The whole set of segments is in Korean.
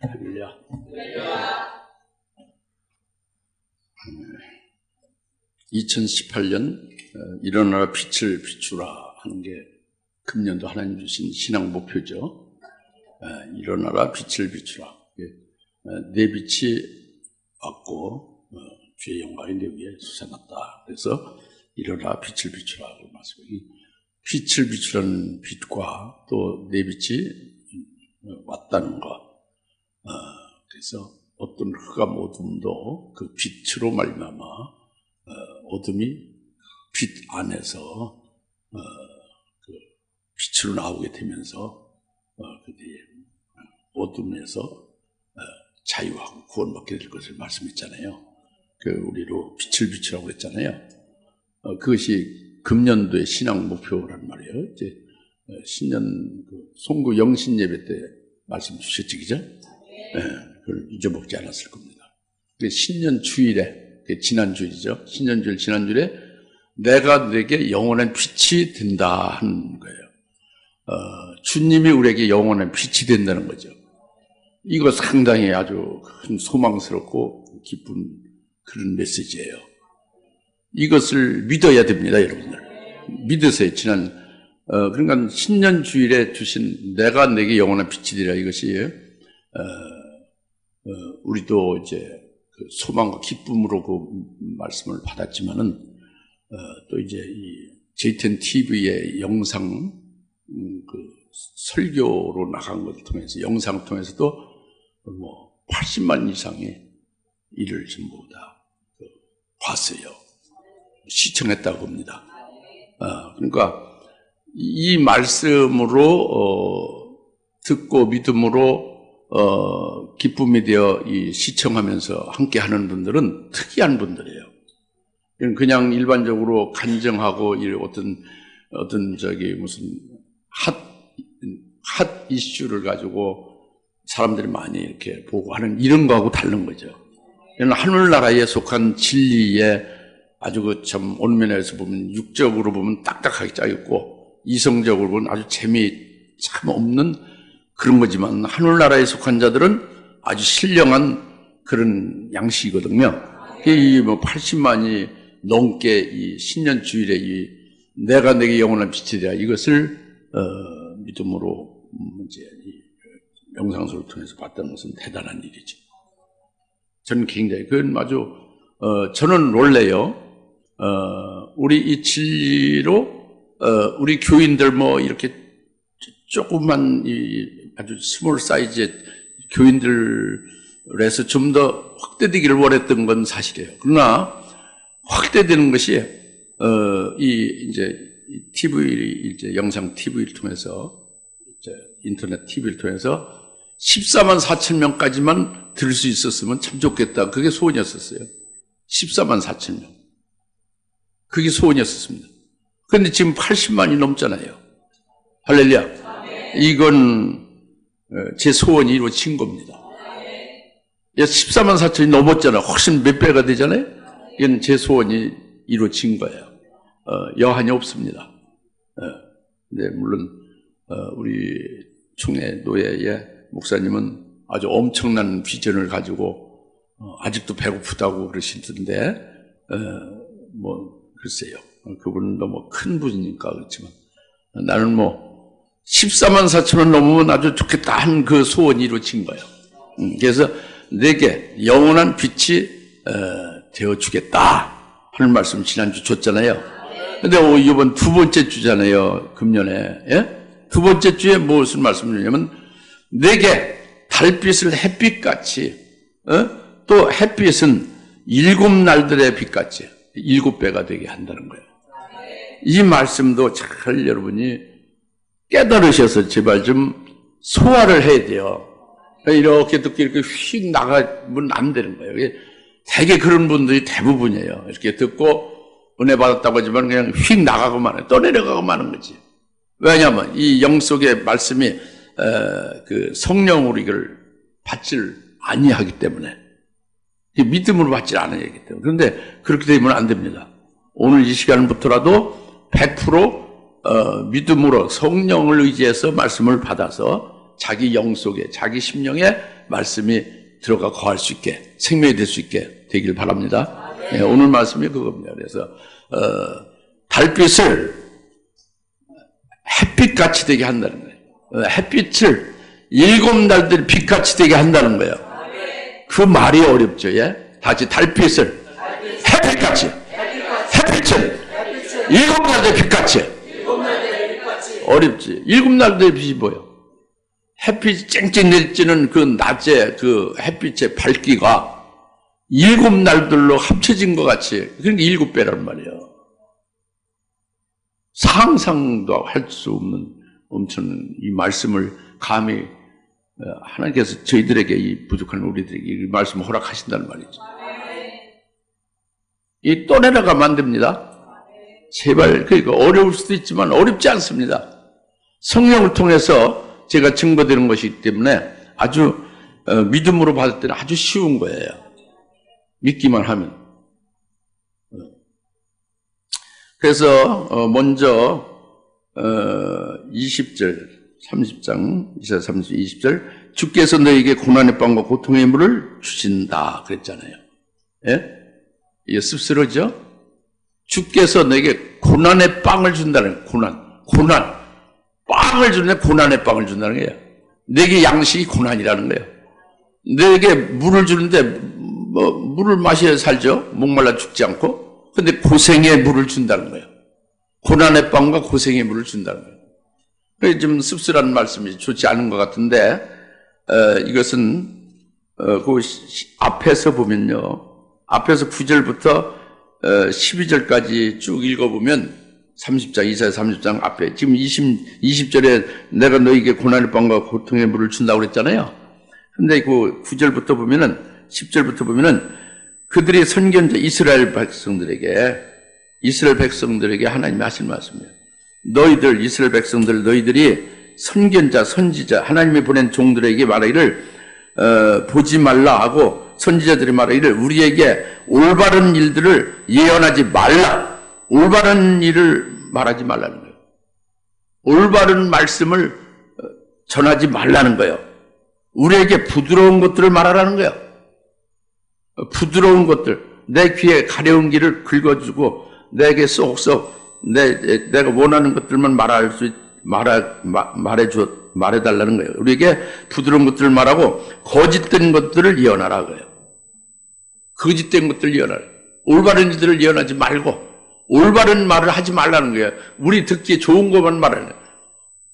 할렐루야. 2018년 일어나라 빛을 비추라 하는 게 금년도 하나님 주신 신앙 목표죠. 일어나라 빛을 비추라. 내 빛이 왔고 주의 영광이 내 위에 솟아났다. 그래서 일어나라 빛을 비추라 그 말씀이 빛을 비추라는 빛과 또 내 빛이 왔다는 것. 그래서 어떤 흑암 어둠도 그 빛으로 말미암아 어둠이 빛 안에서 그 빛으로 나오게 되면서 그뒤에 어둠에서 자유하고 구원받게 될 것을 말씀했잖아요. 그 우리로 빛을 비추라고 했잖아요. 그것이 금년도의 신앙 목표란 말이에요. 이제 신년 그 송구 영신 예배 때 말씀 주셨지, 그죠? 그걸 잊어먹지 않았을 겁니다. 신년 주일에, 지난 주일이죠. 신년 주일, 지난 주일에 내가 너에게 영원한 빛이 된다 하는 거예요. 주님이 우리에게 영원한 빛이 된다는 거죠. 이거 상당히 아주 큰 소망스럽고 기쁜 그런 메시지예요. 이것을 믿어야 됩니다, 여러분들. 믿으세요. 그러니까 신년 주일에 주신 내가 내게 영원한 빛이 되라 이것이 우리도 이제 그 소망과 기쁨으로 그 말씀을 받았지만은 또 이제 이 JTN TV의 영상 그 설교로 나간 것을 통해서 영상을 통해서도 뭐 80만 이상의 이를 전부 다 봤어요. 시청했다고 봅니다. 그러니까 이 말씀으로 듣고 믿음으로 기쁨이 되어 이 시청하면서 함께 하는 분들은 특이한 분들이에요. 그냥 일반적으로 간증하고 어떤 저기 무슨 핫 이슈를 가지고 사람들이 많이 이렇게 보고 하는 이런 거하고 다른 거죠. 하늘나라에 속한 진리에 아주 그 참 온면에서 보면 육적으로 보면 딱딱하게 짜있고 이성적으로 보면 아주 참 없는 그런 거지만 하늘나라에 속한 자들은 아주 신령한 그런 양식이거든요. 이 뭐 80만이 넘게 이 신년 주일에 이 내가 내게 영원한 빛이 되라 이것을 믿음으로 이제 이 영상소를 통해서 봤다는 것은 대단한 일이죠. 저는 굉장히 그건 아주 저는 원래요 우리 이 진리로 우리 교인들 뭐 이렇게 조금만 아주 스몰 사이즈의 교인들에서 좀 더 확대되기를 원했던 건 사실이에요. 그러나 확대되는 것이 이제 TV 이제 영상 TV를 통해서 이제 인터넷 TV를 통해서 14만 4천 명까지만 들을 수 있었으면 참 좋겠다. 그게 소원이었었어요. 14만 4천 명. 그게 소원이었었습니다. 그런데 지금 80만이 넘잖아요. 할렐루야. 이건 제 소원이 이루어진 겁니다. 14만 4천이 넘었잖아요. 훨씬 몇 배가 되잖아요. 이건 제 소원이 이루어진 거예요. 여한이 없습니다. 네, 물론 우리 총회 노예의 목사님은 아주 엄청난 비전을 가지고 아직도 배고프다고 그러시던데 뭐 글쎄요. 그분은 너무 큰 분이니까 그렇지만 나는 뭐 14만 4천원 넘으면 아주 좋겠다 한 그 소원이 이루어진 거예요. 그래서 내게 영원한 빛이 되어주겠다 하는 말씀 지난주 줬잖아요. 근데 이번 두 번째 주잖아요. 금년에. 예? 두 번째 주에 무슨 말씀을 주냐면 내게 달빛을 햇빛같이 또 햇빛은 7날들의 빛같이 7배가 되게 한다는 거예요. 이 말씀도 잘 여러분이 깨달으셔서 제발 좀 소화를 해야 돼요. 이렇게 듣고 이렇게 휙 나가면 안 되는 거예요. 되게 그런 분들이 대부분이에요. 이렇게 듣고 은혜 받았다고 하지만 그냥 휙 나가고 마는, 떠내려가고 마는 거지. 왜냐하면 이 영 속의 말씀이 그 성령으로 이걸 받지를 아니하기 때문에 믿음으로 받지 않아야기 때문에. 그런데 그렇게 되면 안 됩니다. 오늘 이 시간부터라도 100% 믿음으로 성령을 의지해서 말씀을 받아서 자기 영 속에 자기 심령에 말씀이 들어가 거할 수 있게, 생명이 될 수 있게 되길 바랍니다. 네, 오늘 말씀이 그겁니다. 그래서 달빛을 햇빛같이 되게 한다는 거예요. 햇빛을 7날들이 빛같이 되게 한다는 거예요. 그 말이 어렵죠. 예? 다시 달빛을 햇빛같이, 햇빛을 7날들의 빛같이. 어렵지. 7날들의 빛이 뭐예요? 햇빛이 쨍쨍 내리쬐는 그 낮에 그 햇빛의 밝기가 7날들로 합쳐진 것 같이, 그러니까 7배란 말이에요. 상상도 할 수 없는 엄청난 이 말씀을 감히 하나님께서 저희들에게, 이 부족한 우리들에게 이 말씀을 허락하신다는 말이죠. 이 또래라가 만듭니다. 제발, 그러니까 어려울 수도 있지만 어렵지 않습니다. 성령을 통해서 제가 증거되는 것이기 때문에 아주 믿음으로 받을 때는 아주 쉬운 거예요. 믿기만 하면. 그래서 먼저 20절, 30장, 이사야 30, 20절, 주께서 너에게 고난의 빵과 고통의 물을 주신다 그랬잖아요. 예? 이게 씁쓸하죠? 주께서 너에게 고난의 빵을 준다는 거예요. 고난. 빵을 주는데 고난의 빵을 준다는 거예요. 내게 양식이 고난이라는 거예요. 내게 물을 주는데 물을 마셔야 살죠. 목말라 죽지 않고. 근데 고생의 물을 준다는 거예요. 고난의 빵과 고생의 물을 준다는 거예요. 그게 좀 씁쓸한 말씀이 좋지 않은 것 같은데 이것은 그 앞에서 보면요. 앞에서 9절부터 12절까지 쭉 읽어보면 30장, 이사야 30장 앞에 지금 20절에 내가 너에게 고난의 빵과 고통의 물을 준다고 그랬잖아요. 근데 그 9절부터 보면은 10절부터 보면은 그들이 선견자 이스라엘 백성들에게 하나님이 하신 말씀이에요. 너희들 이스라엘 백성들 너희들이 선견자 선지자 하나님이 보낸 종들에게 말하기를 보지 말라 하고 선지자들이 말하기를 우리에게 올바른 일들을 예언하지 말라. 올바른 일을 말하지 말라는 거예요. 올바른 말씀을 전하지 말라는 거예요. 우리에게 부드러운 것들을 말하라는 거예요. 부드러운 것들, 내 귀에 가려운 길을 긁어주고 내게 쏙쏙 내가 원하는 것들만 말해달라는 거예요. 우리에게 부드러운 것들을 말하고 거짓된 것들을 예언하라 그래요. 거짓된 것들을 예언하라. 올바른 일들을 예언하지 말고 올바른 말을 하지 말라는 거예요. 우리 듣기에 좋은 것만 말하는 거예요.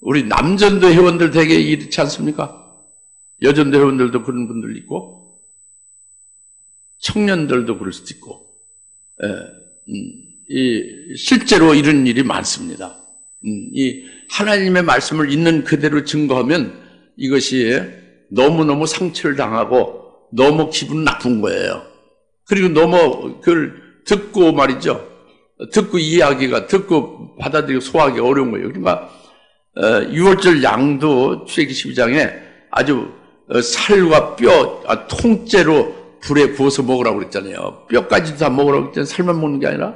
우리 남전도 회원들 되게 이렇지 않습니까? 여전도 회원들도 그런 분들 있고 청년들도 그럴 수도 있고 실제로 이런 일이 많습니다. 이 하나님의 말씀을 있는 그대로 증거하면 이것이 너무너무 상처를 당하고 너무 기분 나쁜 거예요. 그리고 너무 그걸 듣고 말이죠. 듣고 이해하기가, 듣고 받아들이고 소화하기가 어려운 거예요. 그러니까 6월절 양도 출애굽기 12장에 아주 살과 뼈 통째로 불에 구워서 먹으라고 그랬잖아요. 뼈까지도 다 먹으라고 그랬잖아요. 살만 먹는 게 아니라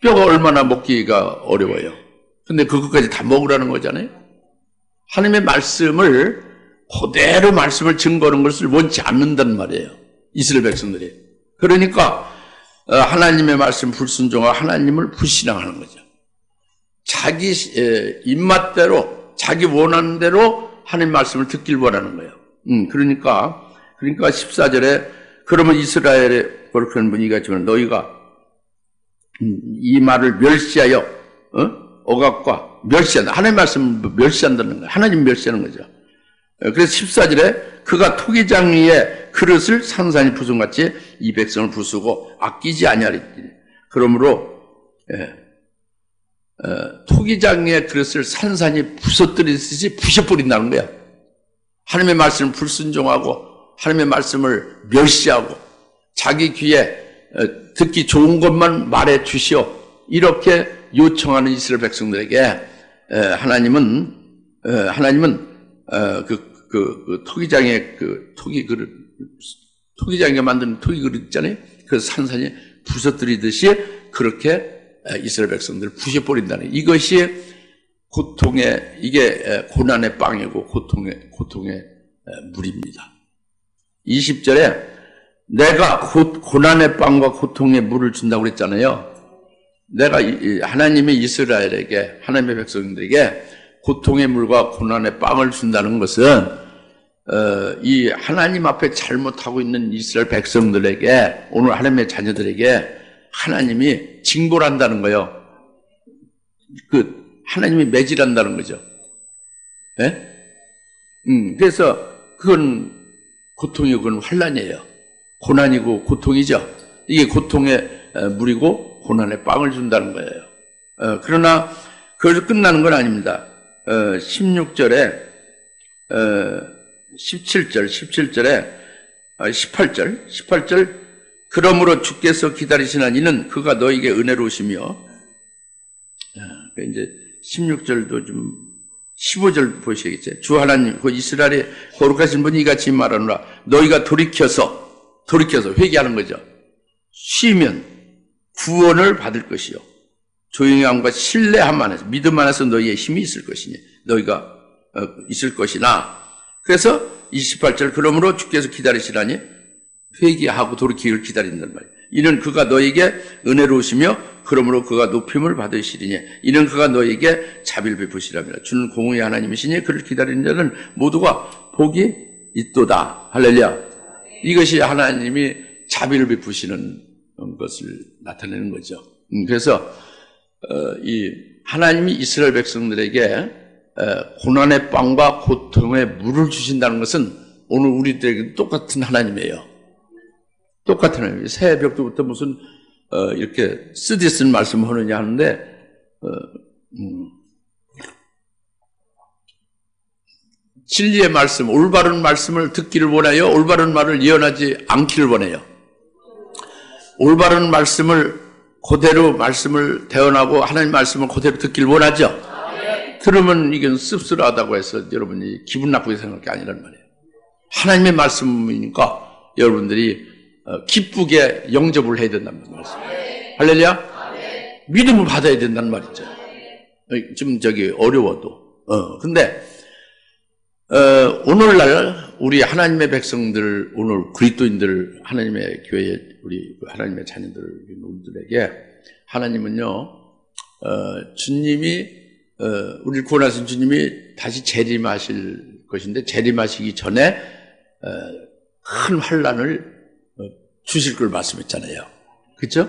뼈가 얼마나 먹기가 어려워요. 근데 그것까지 다 먹으라는 거잖아요. 하나님의 말씀을 그대로 말씀을 증거하는 것을 원치 않는단 말이에요. 이스라엘 백성들이. 그러니까 하나님의 말씀 불순종하고 하나님을 불신앙하는 거죠. 자기 입맛대로 자기 원하는 대로 하나님 말씀을 듣길 원하는 거예요. 그러니까 14절에 그러면 이스라엘의 거룩한 분위기가 지금 너희가 이 말을 멸시하여 억압과 멸시한다. 하나님 말씀을 멸시한다는 거예요. 하나님 멸시하는 거죠. 그래서 14절에 그가 토기장 위에 그릇을 산산이 부순같이 이 백성을 부수고 아끼지 아니하리니 그러므로 토기장의 그릇을 산산이 부서뜨리듯이 부셔버린다는 거야. 하나님의 말씀을 불순종하고 하나님의 말씀을 멸시하고 자기 귀에 듣기 좋은 것만 말해 주시오. 이렇게 요청하는 이스라엘 백성들에게 하나님은 그 토기장의 그 토기 그릇, 토기장에 만든 토기 그릇 있잖아요. 그 산산이 부서뜨리듯이 그렇게 이스라엘 백성들을 부셔버린다는 이것이 고통의 이게 고난의 빵이고 고통의 물입니다. 20절에 내가 곧 고난의 빵과 고통의 물을 준다고 그랬잖아요. 내가 하나님의 이스라엘에게, 하나님의 백성들에게 고통의 물과 고난의 빵을 준다는 것은 이 하나님 앞에 잘못하고 있는 이스라엘 백성들에게, 오늘 하나님의 자녀들에게 하나님이 징벌 한다는 거예요. 하나님이 매질한다는 거죠. 예? 그래서 그건 고통이고 그건 환난이에요. 고난이고 고통이죠. 이게 고통의 물이고 고난의 빵을 준다는 거예요. 그러나 그것이 끝나는 건 아닙니다. 16절에 17절에 18절 그러므로 주께서 기다리시나 이는 그가 너에게 은혜로우시며, 이제 16절도 좀 15절 보시겠죠. 주 하나님 그 이스라엘의 거룩하신 분이 이같이 말하노라. 너희가 돌이켜서 회개하는 거죠. 쉬면 구원을 받을 것이요 조용함과 신뢰함 안에서, 믿음 안에서 너희의 힘이 있을 것이니 너희가 있을 것이나. 그래서 28절 그러므로 주께서 기다리시라니 회개하고 돌이키기를 기다린단 말이에요. 이는 그가 너에게 은혜로우시며 그러므로 그가 높임을 받으시리니 이는 그가 너에게 자비를 베푸시라며 주는 공의의 하나님이시니 그를 기다리는 자는 모두가 복이 있도다. 할렐루야. 이것이 하나님이 자비를 베푸시는 것을 나타내는 거죠. 그래서 이 하나님이 이스라엘 백성들에게 고난의 빵과 고통의 물을 주신다는 것은 오늘 우리들에게 똑같은 하나님이에요. 똑같은 하나님. 새벽부터 무슨 이렇게 쓰디쓴 말씀을 하느냐 하는데 진리의 말씀, 올바른 말씀을 듣기를 원하여 올바른 말을 예언하지 않기를 원해요. 올바른 말씀을 그대로 말씀을 대언하고 하나님 말씀을 그대로 듣기를 원하죠. 들으면 이건 씁쓸하다고 해서 여러분이 기분 나쁘게 생각할 게 아니란 말이에요. 하나님의 말씀이니까 여러분들이 기쁘게 영접을 해야 된다는 말씀이에요. 할렐루야. 믿음을 받아야 된다는 말이죠. 좀 어려워도. 근데 오늘날 우리 하나님의 백성들, 오늘 그리스도인들, 하나님의 교회, 우리 하나님의 자녀들, 우리들에게 하나님은요, 주님이, 우리를 구원하신 주님이 다시 재림하실 것인데, 재림하시기 전에 큰 환난을 주실 걸 말씀했잖아요. 그렇죠?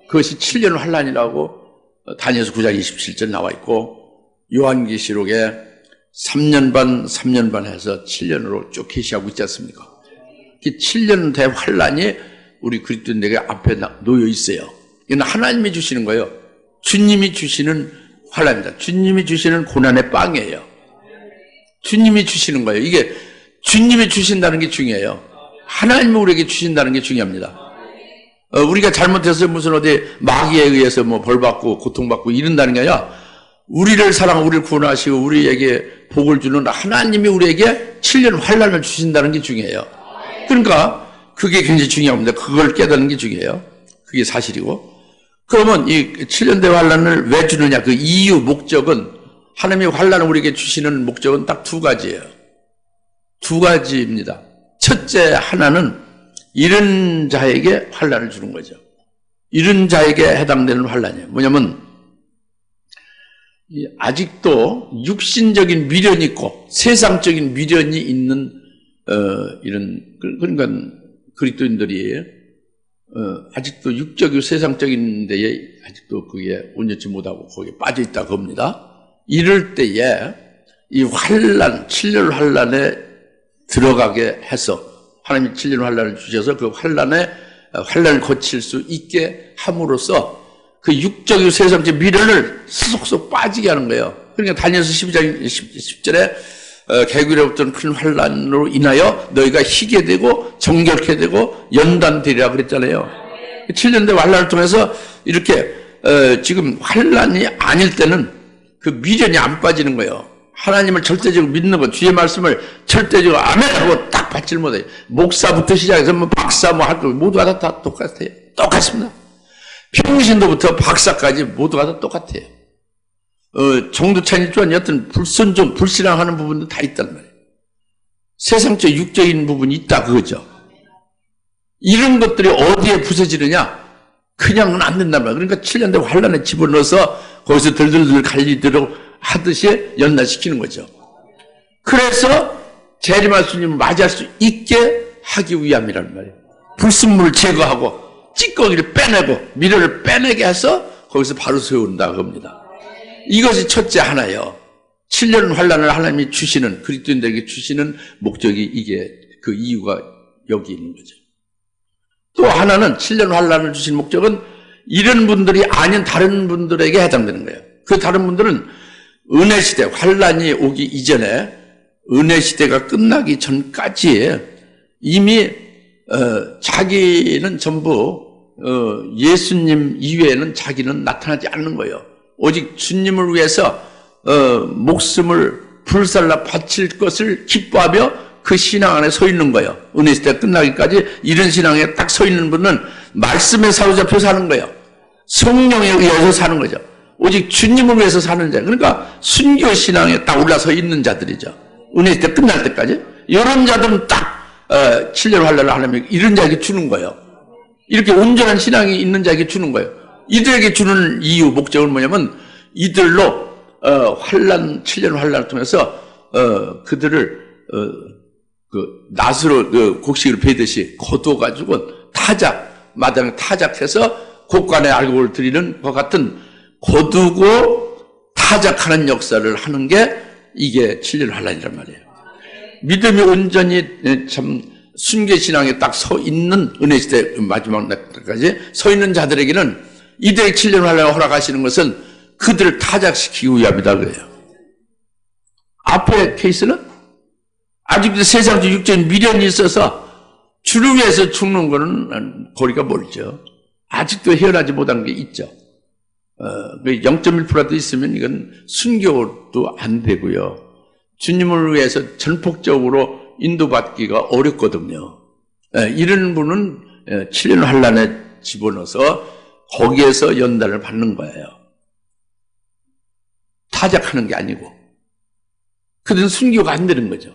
그것이 7년 환난이라고 다니엘서 9장 27절 나와 있고, 요한계시록에 3년 반 해서 7년으로 쭉 계시하고 있지 않습니까? 그 7년 대 환난이 우리 그리스도인에게 앞에 놓여 있어요. 이건 하나님이 주시는 거예요. 주님이 주시는 환난입니다. 주님이 주시는 고난의 빵이에요. 주님이 주시는 거예요. 이게 주님이 주신다는 게 중요해요. 하나님이 우리에게 주신다는 게 중요합니다. 우리가 잘못해서 무슨 어디 마귀에 의해서 벌 받고 고통받고 이런다는 게 아니라 우리를 사랑하고 우리를 구원하시고 우리에게 복을 주는 하나님이 우리에게 7년 환난을 주신다는 게 중요해요. 그러니까 그게 굉장히 중요합니다. 그걸 깨닫는 게 중요해요. 그게 사실이고. 그러면 이 7년대 환난을 왜 주느냐? 그 이유, 목적은, 하나님이 환난을 우리에게 주시는 목적은 딱 두 가지예요. 두 가지입니다. 첫째 하나는 이런 자에게 환난을 주는 거죠. 이런 자에게 해당되는 환난이에요. 뭐냐면 아직도 육신적인 미련이 있고 세상적인 미련이 있는 그러니까 그리스도인들이 아직도 육적이고 세상적인 데에 아직도 그게 온전치 못하고 거기에 빠져 있다 겁니다. 이럴 때에 이 환난, 7년 환난에 들어가게 해서 하나님이 7년 환난을 주셔서 그 환난을 거칠 수 있게 함으로써 그 육적이고 세상적 미련을 쏙쏙 빠지게 하는 거예요. 그러니까 다니엘서 12장 10절에 개구리로부터 큰 환난으로 인하여 너희가 희게 되고 정결케 되고 연단되리라 그랬잖아요. 7년대 환난을 통해서 이렇게 지금 환난이 아닐 때는 그 미련이 안 빠지는 거예요. 하나님을 절대적으로 믿는 것, 주의 말씀을 절대적으로 아멘하고 딱 받질 못해요. 목사부터 시작해서 박사 할 거 모두가 다 똑같아요. 똑같습니다. 평신도부터 박사까지 모두가 다 똑같아요. 정도 차이는 있지만 여튼 불순종, 불신앙하는 부분도 다 있단 말이에요. 세상적 육적인 부분이 있다 그거죠. 이런 것들이 어디에 부서지느냐? 그냥은 안 된단 말이야. 그러니까 7년 된 환란에 집어넣어서 거기서 들들들 갈리도록 하듯이 연단시키는 거죠. 그래서 재림할 주님을 맞이할 수 있게 하기 위함이란 말이에요. 불순물을 제거하고 찌꺼기를 빼내고 미련을 빼내게 해서 거기서 바로 세운다 겁니다. 이것이 첫째 하나예요. 7년 환란을 하나님이 주시는, 그리스도인들에게 주시는 목적이 이게 그 이유가 여기 있는 거죠. 또 하나는 7년 환란을 주신 목적은 이런 분들이 아닌 다른 분들에게 해당되는 거예요. 그 다른 분들은 은혜 시대, 환란이 오기 이전에 은혜 시대가 끝나기 전까지 이미 자기는 전부 예수님 이외에는 자기는 나타나지 않는 거예요. 오직 주님을 위해서 목숨을 불살라 바칠 것을 기뻐하며 그 신앙 안에 서 있는 거예요. 은혜 시대가 끝나기까지 이런 신앙에 딱 서 있는 분은 말씀에 사로잡혀 사는 거예요. 성령에 의해서 사는 거죠. 오직 주님을 위해서 사는 자. 그러니까 순교 신앙에 딱 올라서 있는 자들이죠. 은혜 시대 끝날 때까지. 이런 자들은 딱 7년 환란을 하나님이 이런 자에게 주는 거예요. 이렇게 온전한 신앙이 있는 자에게 주는 거예요. 이들에게 주는 이유, 목적은 뭐냐면 이들로 환란, 7년 환란을 통해서 그들을 낫으로 곡식을 베듯이 거두어가지고 마당에 타작해서 곳간에 알곡을 드리는 것 같은 거두고 타작하는 역사를 하는 게 이게 7년 환란이란 말이에요. 믿음이 온전히 참 순교신앙에 딱 서 있는 은혜 시대 마지막 날까지 서 있는 자들에게는 이들의 7년 환란을 허락하시는 것은 그들을 타작시키기 위함이다 그래요. 앞에 케이스는 아직도 세상적 육적인 미련이 있어서 주를 위해서 죽는 거는 거리가 멀죠. 아직도 헤어나지 못한 게 있죠. 0.1%라도 있으면 이건 순교도 안 되고요. 주님을 위해서 전폭적으로 인도받기가 어렵거든요. 이런 분은 7년 환란에 집어넣어서 거기에서 연단을 받는 거예요. 타작하는 게 아니고. 그들은 순교가 안 되는 거죠.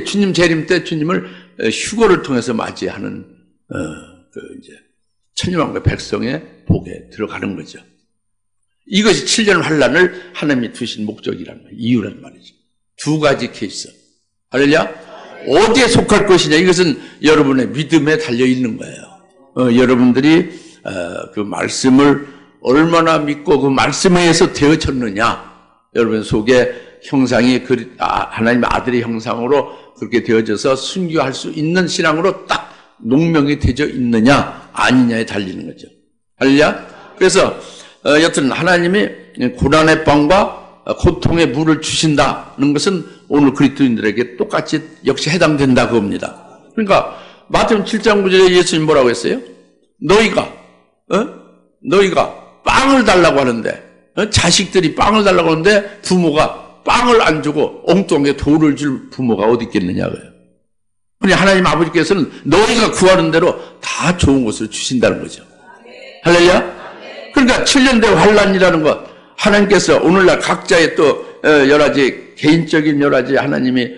주님 재림 때 주님을 휴거를 통해서 맞이하는 이제 천년왕국의 백성의 복에 들어가는 거죠. 이것이 7년 환란을 하나님이 두신 목적이란 말이에요. 이유란 말이죠. 두 가지 케이스. 할렐루야? 어디에 속할 것이냐? 이것은 여러분의 믿음에 달려 있는 거예요. 여러분들이 그 말씀을 얼마나 믿고 그 말씀에 의해서 되어졌느냐? 여러분 속에 형상이 하나님의 아들의 형상으로 그렇게 되어져서 순교할 수 있는 신앙으로 딱 농명이 되어 있느냐 아니냐에 달리는 거죠. 할렐루야? 그래서 여튼 하나님이 고난의 빵과 고통의 물을 주신다는 것은 오늘 그리스도인들에게 똑같이 역시 해당된다 그겁니다. 그러니까 마태복음 7장 9절에 예수님 뭐라고 했어요? 너희가 빵을 달라고 하는데 자식들이 빵을 달라고 하는데 부모가 빵을 안 주고 엉뚱하게 돌을 줄 부모가 어디 있겠느냐 그래요. 그러니 하나님 아버지께서는 너희가 구하는 대로 다 좋은 것을 주신다는 거죠. 할렐루야? 그러니까 7년대 환란이라는 것 하나님께서 오늘날 각자의 또 여러 가지 개인적인 여러 가지 하나님이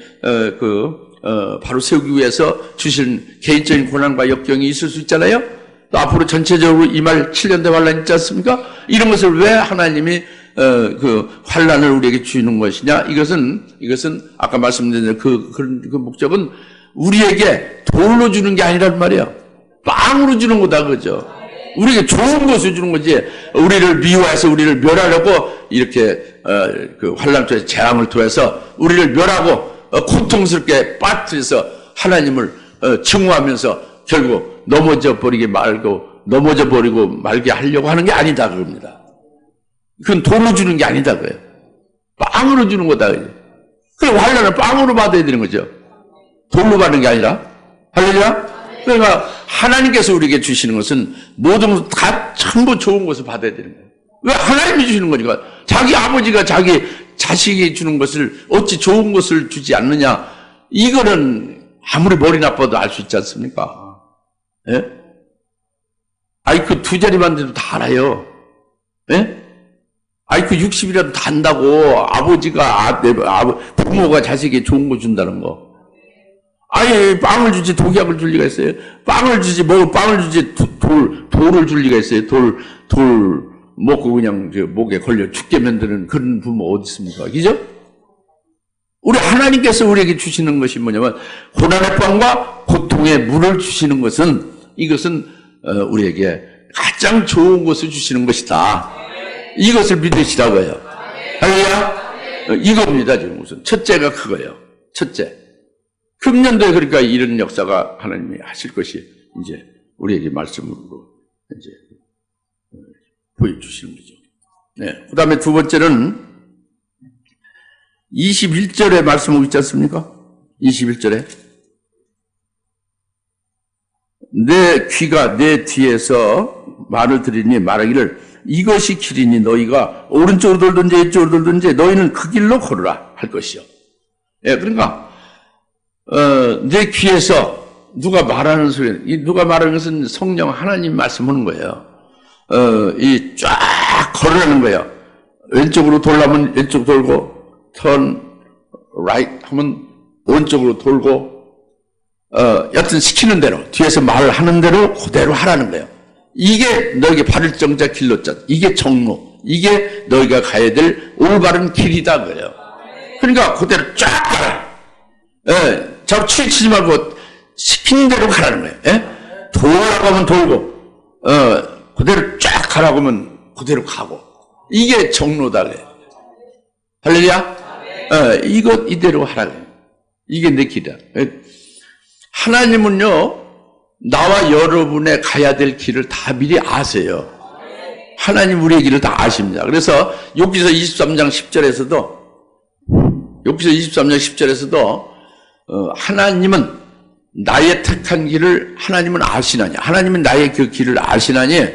바로 세우기 위해서 주신 개인적인 고난과 역경이 있을 수 있잖아요. 또 앞으로 전체적으로 임할 7년대 환란 있지 않습니까? 이런 것을 왜 하나님이 그 환란을 우리에게 주는 것이냐? 이것은 아까 말씀드린 그 목적은 우리에게 돌로 주는 게 아니란 말이에요. 빵으로 주는 거다 그죠? 우리에게 좋은 것을 주는 거지. 우리를 미워해서 우리를 멸하려고 이렇게 그 환란 통해서 재앙을 통해서 우리를 멸하고 고통스럽게 빠뜨려서 하나님을 증오하면서 결국 넘어져 버리고 말게 하려고 하는 게 아니다 그럽니다. 그건 돈으로 주는 게 아니다 그래요. 빵으로 주는 거다. 그래 환란을 빵으로 받아야 되는 거죠. 돈으로 받는 게 아니라. 할렐루야? 그러니까 하나님께서 우리에게 주시는 것은 모든 것을 다 전부 좋은 것을 받아야 되는 거예요. 왜 하나님이 주시는 거니까. 자기 아버지가 자기 자식이 주는 것을 어찌 좋은 것을 주지 않느냐. 이거는 아무리 머리 나빠도 알 수 있지 않습니까? 예? 그 두 자리만 돼도 다 알아요. 예? 그 60이라도 다 안다고. 아버지가 부모가 자식에게 좋은 거 준다는 거. 아니, 빵을 주지 독약을 줄 리가 있어요? 빵을 주지, 빵을 주지 돌을 줄 리가 있어요? 돌 먹고 그냥 목에 걸려 죽게 만드는 그런 부모 어디 있습니까? 그죠? 우리 하나님께서 우리에게 주시는 것이 뭐냐면, 고난의 빵과 고통의 물을 주시는 것은, 이것은 우리에게 가장 좋은 것을 주시는 것이다. 이것을 믿으시라고요. 할렐루야? 이겁니다, 지금 우선. 첫째가 그거예요. 첫째. 금년도에 그러니까 이런 역사가 하나님이 하실 것이 이제 우리에게 말씀으로 이제 보여주시는 거죠. 네. 그 다음에 두 번째는 21절에 말씀하고 있지 않습니까? 21절에. 내 귀가 내 뒤에서 말을 들으니 말하기를 이것이 길이니 너희가 오른쪽으로 돌든지 왼쪽으로 돌든지 너희는 그 길로 걸으라 할 것이요. 예, 그러니까 내 귀에서 누가 말하는 소리, 이 누가 말하는 것은 성령 하나님 말씀하는 거예요. 이 쫙 걸으라는 거예요. 왼쪽으로 돌라면 왼쪽 돌고, turn right 하면 오른쪽으로 돌고, 여튼 시키는 대로, 뒤에서 말을 하는 대로 그대로 하라는 거예요. 이게 너에게 바를 정자 길로자, 이게 정로, 이게 너희가 가야 될 올바른 길이다 그래요. 그러니까 그대로 쫙 가라. 예, 자꾸 치우치지 말고 시키는 대로 가라는 거예요. 예? 돌라고 하면 돌고, 그대로 쫙 가라고 하면 그대로 가고. 이게 정로다 그래요. 할렐루야? 이것 이대로 하라고 해요. 이게 내 길이야. 하나님은요, 나와 여러분의 가야 될 길을 다 미리 아세요. 하나님 우리의 길을 다 아십니다. 그래서 욥기서 23장 10절에서도 하나님은 나의 택한 길을 하나님은 아시나니, 하나님은 나의 그 길을 아시나니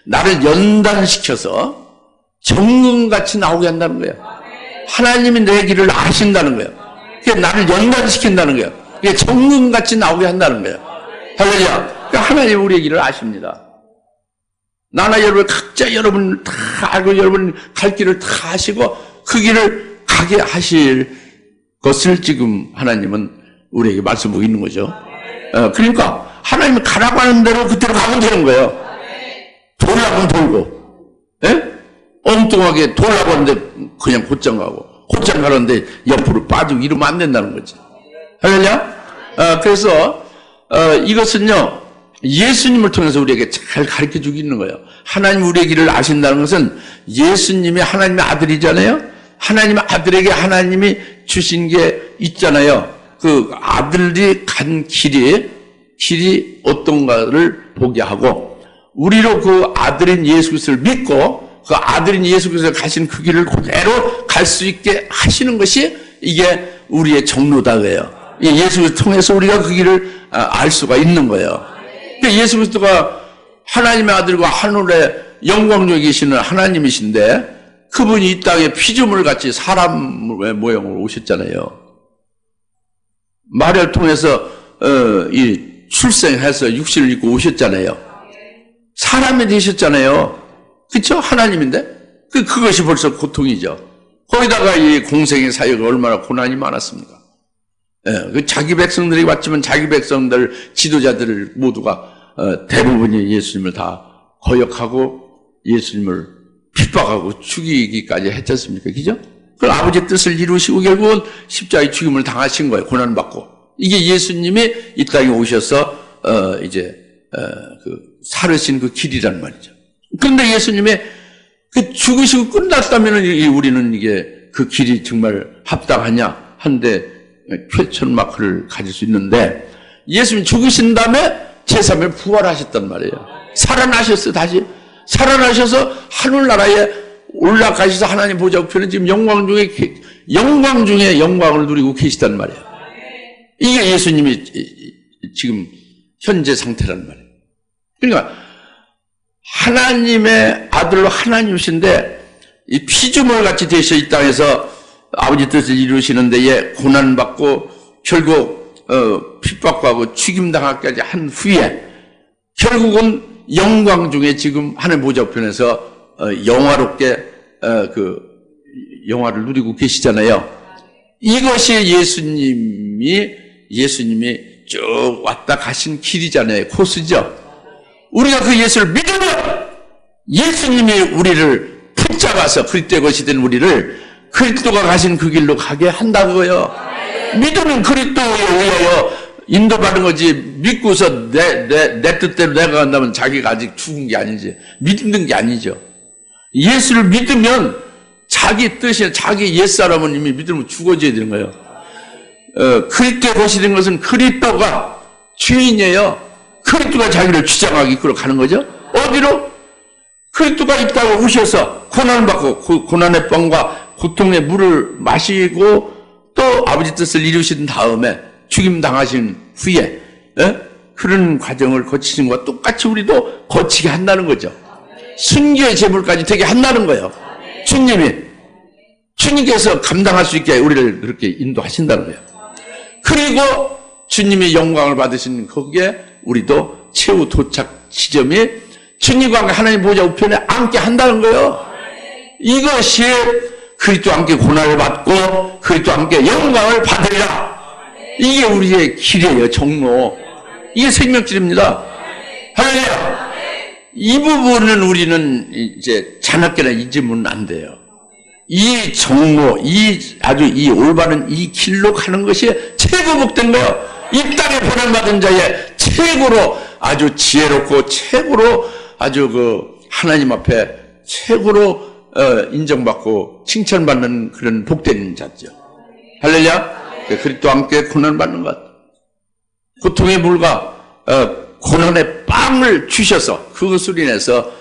나를 연단시켜서 정금같이 나오게 한다는 거예요. 하나님이 내 길을 아신다는 거예요. 그게 나를 연단시킨다는 거예요. 그게 정금같이 나오게 한다는 거예요. 할렐루야. 그러니까 하나님 우리의 길을 아십니다. 나나 여러분 각자 여러분 다 알고 여러분 갈 길을 다 아시고 그 길을 가게 하실 것을 지금 하나님은 우리에게 말씀하고 있는 거죠. 그러니까 하나님이 가라고 하는 대로 그대로 가면 되는 거예요. 돌라고 하면 돌고, 예? 엉뚱하게 돌라고 하는데 그냥 곧장 가고, 곧장 가는데 옆으로 빠지고 이러면 안 된다는 거지. 할렐루야? 그래서 이것은요, 예수님을 통해서 우리에게 잘 가르쳐 주고 있는 거예요. 하나님 우리의 길을 아신다는 것은 예수님이 하나님의 아들이잖아요. 하나님의 아들에게 하나님이 주신 게 있잖아요. 그 아들이 간 길이 어떤가를 보게 하고, 우리로 그 아들인 예수 그리스도를 믿고 그 아들인 예수 그리스도가 가신 그 길을 그대로 갈 수 있게 하시는 것이 이게 우리의 정로다 그래요. 예수 그리스도 통해서 우리가 그 길을 알 수가 있는 거예요. 그러니까 예수 그리스도가 하나님의 아들과 하늘의 영광 중에 계시는 하나님이신데 그분이 이 땅에 피조물 같이 사람의 모형으로 오셨잖아요. 마리아를 통해서 이 출생해서 육신을 입고 오셨잖아요. 사람이 되셨잖아요. 그렇죠? 하나님인데 그것이 벌써 고통이죠. 거기다가 이 공생의 사역이 얼마나 고난이 많았습니까? 그 자기 백성들이 왔지만 자기 백성들 지도자들 모두가 대부분이 예수님을 다 거역하고 예수님을 핍박하고 죽이기까지 했지 않습니까? 그죠? 그 아버지 뜻을 이루시고 결국은 십자가의 죽임을 당하신 거예요. 고난받고. 이게 예수님이 이 땅에 오셔서 그 살으신 그 길이란 말이죠. 그런데 예수님의 그 죽으시고 끝났다면 우리는 이게 그 길이 정말 합당하냐 한데 쾌천 마크를 가질 수 있는데 예수님 죽으신 다음에 제3일 부활하셨단 말이에요. 살아나셨어요. 다시 살아나셔서 하늘나라에 올라가셔서 하나님 보좌 우편에 지금 영광 중에 영광을 누리고 계시단 말이에요. 이게 예수님이 지금 현재 상태란 말이에요. 그러니까 하나님의 아들로 하나님이신데 이 피조물 같이 되셔 이 땅에서 아버지 뜻을 이루시는 데에 고난받고 결국 핍박하고 죽임당하기까지 한 후에 결국은 영광 중에 지금 하늘 보좌 우편에서 영화롭게 그 영화를 누리고 계시잖아요. 이것이 예수님이 예수님이 쭉 왔다 가신 길이잖아요. 코스죠. 우리가 그 예수를 믿으면 예수님이 우리를 붙잡아서 그리스도의 것이 된 우리를 그리스도가 가신 그 길로 가게 한다고요. 믿으면 그리스도에 의하여 인도받은 거지. 믿고서 내 뜻대로 내가 간다면 자기가 아직 죽은 게 아니지. 믿는 게 아니죠. 예수를 믿으면 자기 뜻이, 자기 옛사람은 이미 믿으면 죽어져야 되는 거예요. 그리스도의 것이 된 것은 그리스도가 주인이에요. 그리스도가 자기를 주장하기 이끌어 가는 거죠. 어디로? 그리스도가 있다고 오셔서 고난을 받고 고난의 빵과 고통의 물을 마시고 또 아버지 뜻을 이루신 다음에 죽임 당하신 후에 그런 과정을 거치신 것과 똑같이 우리도 거치게 한다는 거죠. 순교의 제물까지 되게 한다는 거예요. 주님께서 감당할 수 있게 우리를 그렇게 인도하신다는 거예요. 그리고 주님의 영광을 받으신 거기에 우리도 최후 도착 지점이 주님과 함께 하나님 보좌 우편에 앉게 한다는 거예요. 이것이 그리스도와 함께 고난을 받고 그리스도와 함께 영광을 받으리라. 이게 우리의 길이에요. 종로. 이게 생명줄입니다. 할렐루야. 이 부분은 우리는 이제 자나깨나 잊으면 안 돼요. 이 종로, 아주 이 올바른 이 길로 가는 것이 최고 복된 거예요. 이 땅에 고난받은 자의 최고로 아주 지혜롭고 최고로 아주 하나님 앞에 최고로 인정받고 칭찬받는 그런 복된 자죠. 할렐루야. 그리스도와 함께 고난받는 것, 고통의 물과 고난의 빵을 주셔서 그것으로 인해서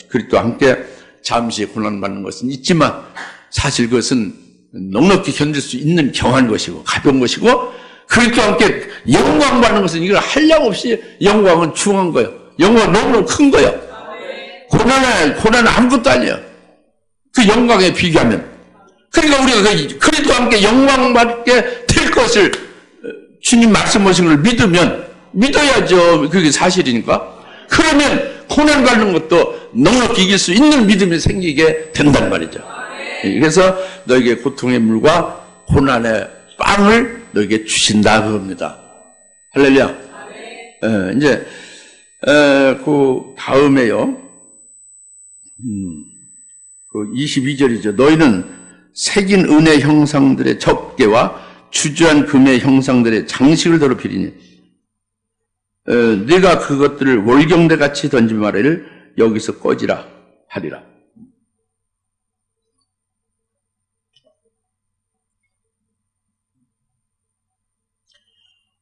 그리스도와 함께 잠시 고난받는 것은 있지만 사실 그것은 넉넉히 견딜 수 있는 경한 것이고 가벼운 것이고, 그리스도와 함께 영광 받는 것은 이걸 한량 없이 영광은 중한 거예요. 영광은 너무너무 큰 거예요. 고난은 아무것도 아니에요. 그 영광에 비교하면. 그러니까 우리가 그리스도와 함께 영광 받게 될 것을 주님 말씀하신 걸 믿어야죠. 그게 사실이니까. 그러면 고난 받는 것도 넉넉히 이길 수 있는 믿음이 생기게 된단 말이죠. 그래서 너에게 고통의 물과 고난의 빵을 너에게 주신다 그겁니다. 할렐루야. 이제 그 다음에요. 그 22절이죠. 너희는 새긴 은혜 형상들의 접개와 주저한 금의 형상들의 장식을 더럽히리니 네가 그것들을 월경대같이 던지 말이를 여기서 꺼지라 하리라.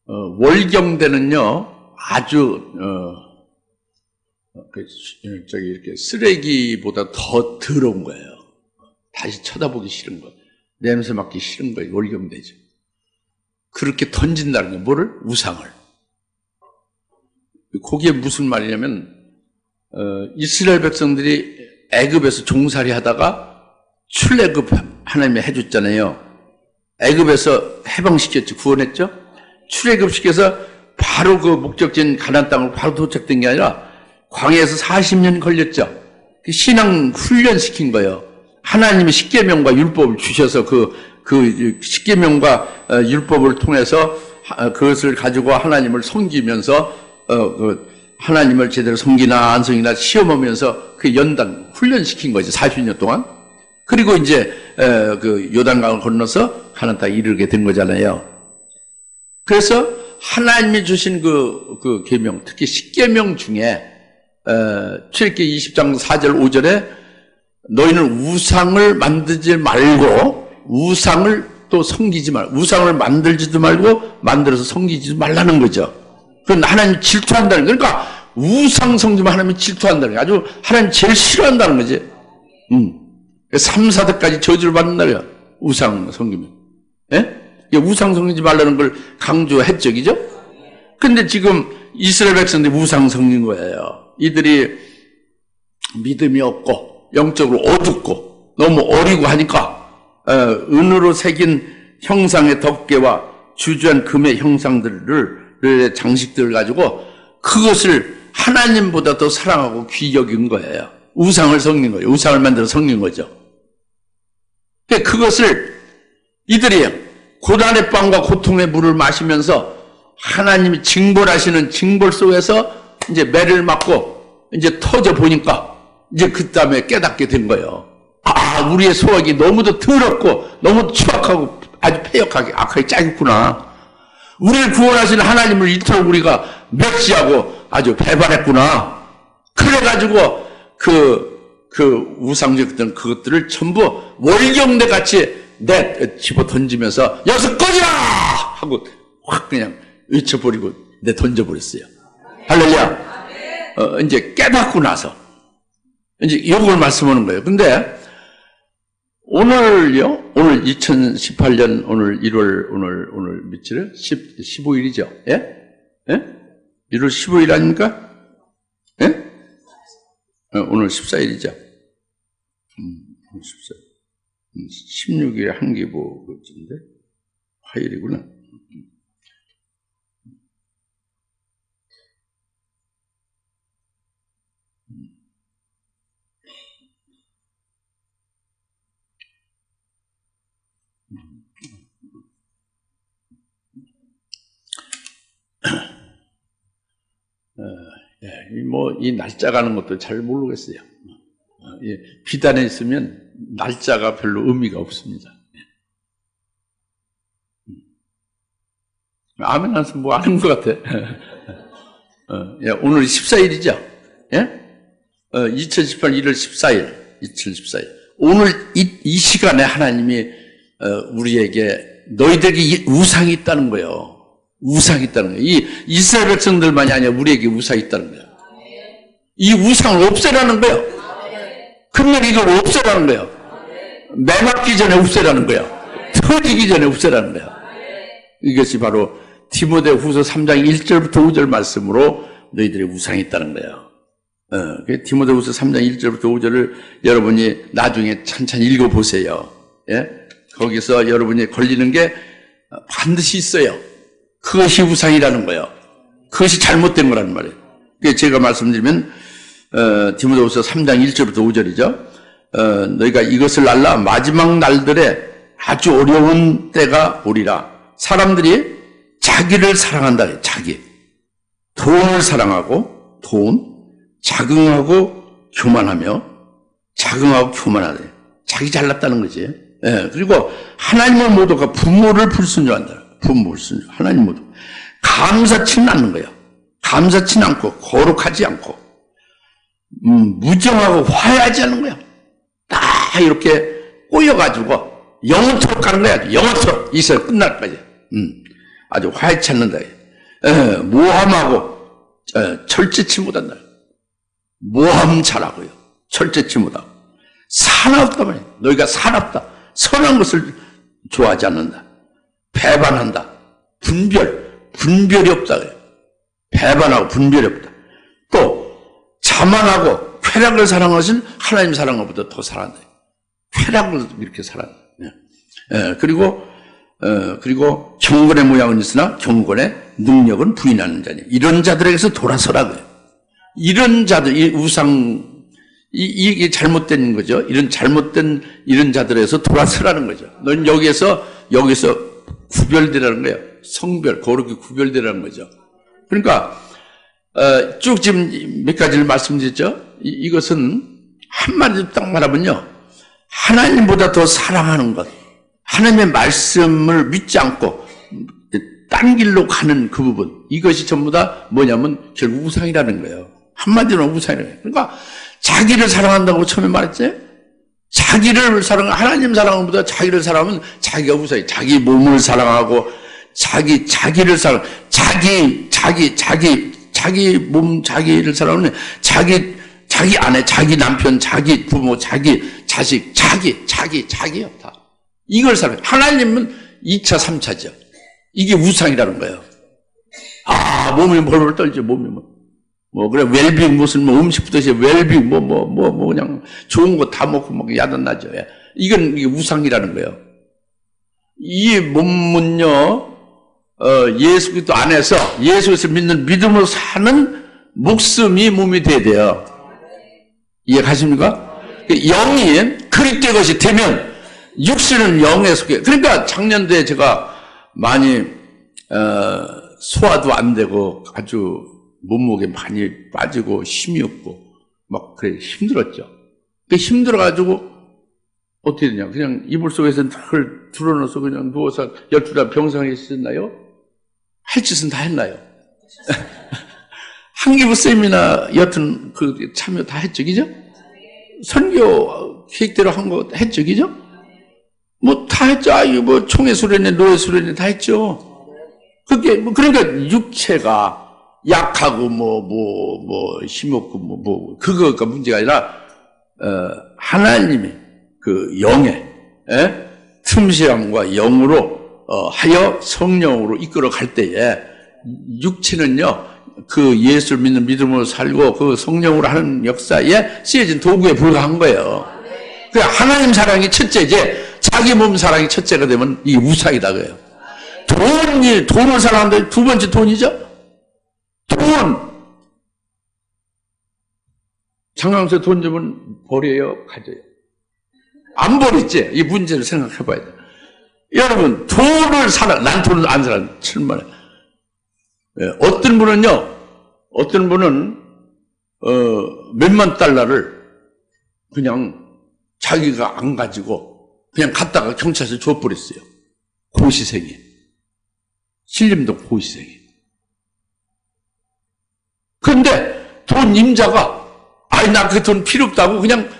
월경대는요 아주 이렇게 쓰레기보다 더 더러운 거예요. 다시 쳐다보기 싫은 거, 냄새 맡기 싫은 거예요. 월경대죠. 그렇게 던진다는 게 뭐를? 우상을. 그게 무슨 말이냐면 이스라엘 백성들이 애굽에서 종살이 하다가 출애굽 하나님이 해줬잖아요. 애굽에서 해방시켰죠. 구원했죠. 출애굽시켜서 바로 그 목적지인 가나안 땅으로 바로 도착된 게 아니라 광야에서 40년 걸렸죠. 신앙 훈련시킨 거예요. 하나님이 십계명과 율법을 주셔서 그 십계명과 율법을 통해서 그것을 가지고 하나님을 섬기면서 하나님을 제대로 섬기나 안 섬기나 시험하면서 그 연단 훈련시킨 거죠. 40년 동안. 그리고 이제 그 요단강을 건너서 가나안 땅에 이르게 된 거잖아요. 그래서 하나님이 주신 그 계명, 특히 십계명 중에 출애굽기 20장 4절 5절에 너희는 우상을 만들지 말고 우상을 또 섬기지 말고 우상을 만들지도 말고 만들어서 섬기지도 말라는 거죠. 그건 하나님 질투한다는 거예요. 그러니까 우상 섬기면 하나님이 질투한다는 거예요. 아주 하나님 제일 싫어한다는 거지. 3, 4대까지 저주를 받는다고요. 우상 섬기면. 예? 우상 섬기지 말라는 걸 강조했죠. 그죠? 근데 지금 이스라엘 백성들이 우상 섬긴 거예요. 이들이 믿음이 없고 영적으로 어둡고 너무 어리고 하니까 은으로 새긴 형상의 덮개와 주저한 금의 형상들을 장식들을 가지고 그것을 하나님보다 더 사랑하고 귀히 여긴 거예요. 우상을 섬긴 거예요. 우상을 만들어 섬긴 거죠. 그것을 이들이 고난의 빵과 고통의 물을 마시면서 하나님이 징벌하시는 징벌 속에서 이제 매를 맞고 이제 터져 보니까 이제 그 다음에 깨닫게 된 거예요. 아, 우리의 소학이 너무도 더럽고 너무 추악하고 아주 폐역하게 악하게 짜겠구나. 우리를 구원하시는 하나님을 이토록 우리가 멸시하고 아주 배반했구나. 그래가지고 그 우상적인 그것들을 전부 월경대 같이 집어 던지면서 여기서 꺼지라! 하고 확 그냥 외쳐버리고 던져버렸어요. 할렐루야. 이제 깨닫고 나서 이제 이걸 말씀하는 거예요. 근데 오늘요, 오늘 2018년 오늘 1월 오늘 며칠이에요? 15일이죠. 예? 예? 1월 15일 아닙니까? 예? 오늘 14일이죠. 오늘 14일. 16일에 한기보 그쯤인데 화요일이구나. 이 날짜 가는 것도 잘 모르겠어요. 비단에 있으면 날짜가 별로 의미가 없습니다. 아멘 안 쓰면 뭐 아는 것 같아. 오늘 14일이죠? 예? 2018년 1월 14일, 2014일. 오늘 이 시간에 하나님이 우리에게 너희들에게 우상이 있다는 거예요. 우상이 있다는 거예요. 이 이스라엘 백성들만이 아니라 우리에게 우상이 있다는 거예요. 이 우상을 없애라는 거예요. 그러면 이걸 없애라는 거예요. 매 맞기 전에 없애라는 거예요. 터지기 전에 없애라는 거예요. 이것이 바로 디모데후서 3장 1절부터 5절 말씀으로 너희들의 우상이 있다는 거예요. 디모데후서 3장 1절부터 5절을 여러분이 나중에 천천히 읽어보세요. 예? 거기서 여러분이 걸리는 게 반드시 있어요. 그것이 우상이라는 거예요. 그것이 잘못된 거라는 말이에요. 제가 말씀드리면 디모데후서 3장 1절부터 5절이죠. 너희가 이것을 알라. 마지막 날들에 아주 어려운 때가 오리라. 사람들이 자기를 사랑한다. 자기. 돈을 사랑하고 자긍하고 교만하며 자긍하고 교만하다. 자기 잘났다는 거지. 예, 그리고 하나님의 모두가 부모를 불순종한다. 부모를 순종. 하나님 모두. 감사치는 않는 거예요. 감사치는 않고 거룩하지 않고 무정하고 화해하지 않는 거예요. 다 이렇게 꼬여가지고 영원토록 가는 거야. 영원토록 이 세상 끝날까지. 아주 화해치 않는다. 모함하고 철저치 못한다. 모함 잘하고요. 철저치 못하고. 사납다 말이야. 너희가 사납다. 선한 것을 좋아하지 않는다. 배반한다. 분별이 없다. 배반하고 분별이 없다. 또 자만하고 쾌락을 사랑하는 것은 하나님 사랑하는 것보다 더 사랑한다. 쾌락을 이렇게 사랑한다. 그리고 경건의 모양은 있으나 경건의 능력은 부인하는 자니 이런 자들에게서 돌아서라고요. 이런 자들, 이 우상, 이게 잘못된 거죠. 이런 잘못된 이런 자들에서 돌아서라는 거죠. 넌 여기서 구별되라는 거예요. 성별, 거룩히 구별되라는 거죠. 그러니까 쭉 지금 몇 가지를 말씀드렸죠. 이것은 한마디로 딱 말하면요. 하나님보다 더 사랑하는 것. 하나님의 말씀을 믿지 않고 딴 길로 가는 그 부분. 이것이 전부 다 뭐냐면 결국 우상이라는 거예요. 한마디로 우상이라는 거예요. 그러니까 자기를 사랑한다고 처음에 말했지? 자기를 하나님 사랑하는 것보다 자기를 사랑하면 자기가 우상이 자기 몸을 사랑하고 자기를 사랑, 자기 몸, 자기를 사랑하면 자기 아내, 자기 남편, 자기 부모, 자기 자식, 자기요, 다. 이걸 사랑해요. 하나님은 2차, 3차죠. 이게 우상이라는 거예요. 몸이 벌벌 떨지, 몸이 그래, 웰빙, 무슨, 음식부터 해서 웰빙, 그냥 좋은 거 다 먹고 막 야단나죠. 이게 우상이라는 거예요. 이 몸은요, 예수 그리스도 안에서 예수를 믿는 믿음으로 사는 목숨이 몸이 돼야 돼요. 이해가십니까? 영이 그리스도의 것이 되면 육신은 영에 속해. 그러니까 작년도에 제가 많이 소화도 안 되고 아주 몸무게 많이 빠지고 힘이 없고 막 그래 힘들었죠. 그 힘들어가지고 어떻게 되냐? 그냥 이불 속에서 늘 드러넣어서 그냥 누워서 12달 병상에 있었나요? 할 짓은 다 했나요? 한기부 쌤이나 여튼 그 참여 다 했죠, 그죠? 선교 계획대로 한 거 했죠, 그죠? 뭐 다 했죠. 아유, 뭐 총회 수련회, 노예 수련회 다 했죠. 그게 뭐 그러니까 육체가 약하고 힘없고 그거가 문제가 아니라 하나님이 그 영의 틈새함과 영으로 하여 성령으로 이끌어 갈 때에 육체는요 그 예수를 믿는 믿음으로 살고 그 성령으로 하는 역사에 쓰여진 도구에 불과한 거예요. 그 하나님 사랑이 첫째지 자기 몸 사랑이 첫째가 되면 이게 우상이다 그래요. 돈을 사랑하는데 두 번째 돈이죠. 돈. 장강수에 돈 주면 버려요, 가져요? 안 버리지? 이 문제를 생각해 봐야 돼. 여러분, 돈을 난 돈을 안 사랑, 천만에. 어떤 분은, 몇만 달러를 그냥 자기가 안 가지고 그냥 갖다가 경찰서에 줘버렸어요. 고시생이. 신림동 고시생이. 그런데 돈 임자가, 나 그 돈 필요 없다고 그냥